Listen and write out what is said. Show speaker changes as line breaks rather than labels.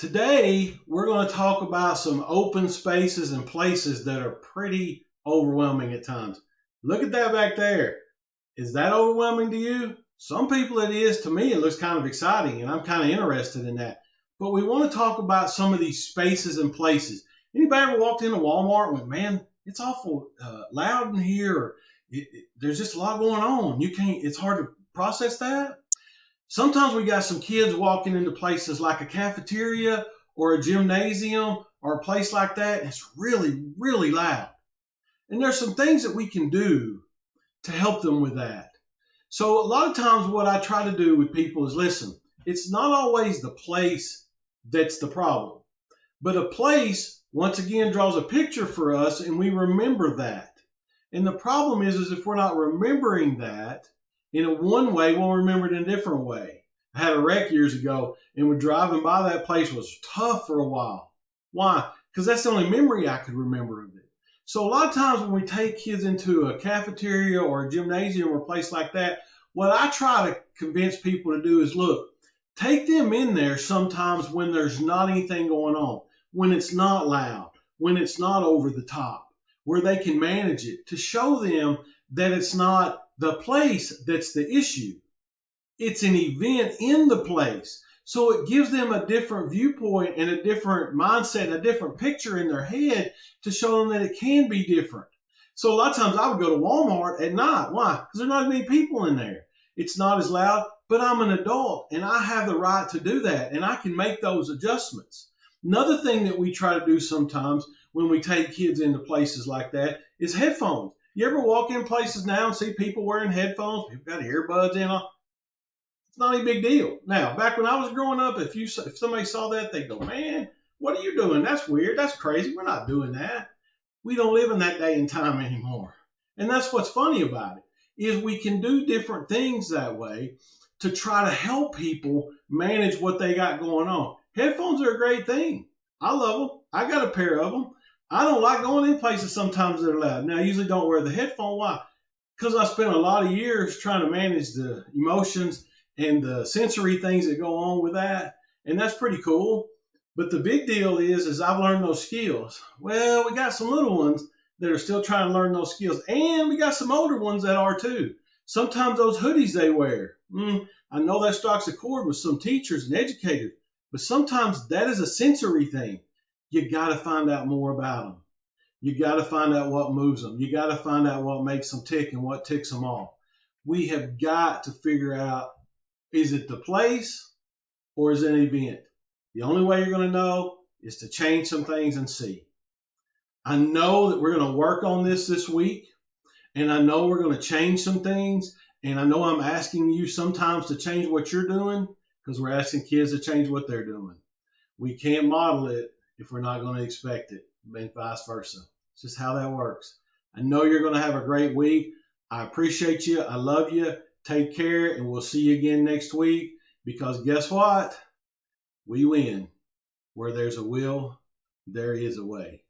Today, we're going to talk about some open spaces and places that are pretty overwhelming at times. Look at that back there. Is that overwhelming to you? Some people it is. To me, it looks kind of exciting, and I'm kind of interested in that. But we want to talk about some of these spaces and places. Anybody ever walked into Walmart and went, man, it's awful loud in here. Or there's just a lot going on. It's hard to process that. Sometimes we got some kids walking into places like a cafeteria or a gymnasium or a place like that. And it's really, really loud. And there's some things that we can do to help them with that. So a lot of times what I try to do with people is listen, it's not always the place that's the problem, but a place once again draws a picture for us and we remember that. And the problem is if we're not remembering that, in a one way, we'll remember it in a different way. I had a wreck years ago, and when driving by that place was tough for a while. Why? Because that's the only memory I could remember of it. So a lot of times when we take kids into a cafeteria or a gymnasium or a place like that, what I try to convince people to do is, look, take them in there sometimes when there's not anything going on, when it's not loud, when it's not over the top, where they can manage it, to show them that it's not the place that's the issue. It's an event in the place. So it gives them a different viewpoint and a different mindset, and a different picture in their head to show them that it can be different. So a lot of times I would go to Walmart at night. Why? Because there's not as many people in there. It's not as loud, but I'm an adult and I have the right to do that, and I can make those adjustments. Another thing that we try to do sometimes when we take kids into places like that is headphones. You ever walk in places now and see people wearing headphones? People got earbuds in them. It's not a big deal. Now, back when I was growing up, if somebody saw that, they'd go, man, what are you doing? That's weird. That's crazy. We're not doing that. We don't live in that day and time anymore. And that's what's funny about it, is we can do different things that way to try to help people manage what they got going on. Headphones are a great thing. I love them. I got a pair of them. I don't like going in places sometimes that are loud. Now, I usually don't wear the headphone. Why? Because I spent a lot of years trying to manage the emotions and the sensory things that go on with that. And that's pretty cool. But the big deal is I've learned those skills. Well, we got some little ones that are still trying to learn those skills. And we got some older ones that are too. Sometimes those hoodies they wear. I know that strikes a chord with some teachers and educators. But sometimes that is a sensory thing. You got to find out more about them. You got to find out what moves them. You got to find out what makes them tick and what ticks them off. We have got to figure out, is it the place or is it an event? The only way you're going to know is to change some things and see. I know that we're going to work on this week, and I know we're going to change some things, and I know I'm asking you sometimes to change what you're doing because we're asking kids to change what they're doing. We can't model it if we're not going to expect it, and vice versa. It's just how that works. I know you're going to have a great week. I appreciate you. I love you. Take care, and we'll see you again next week, because guess what? We win. Where there's a will, there is a way.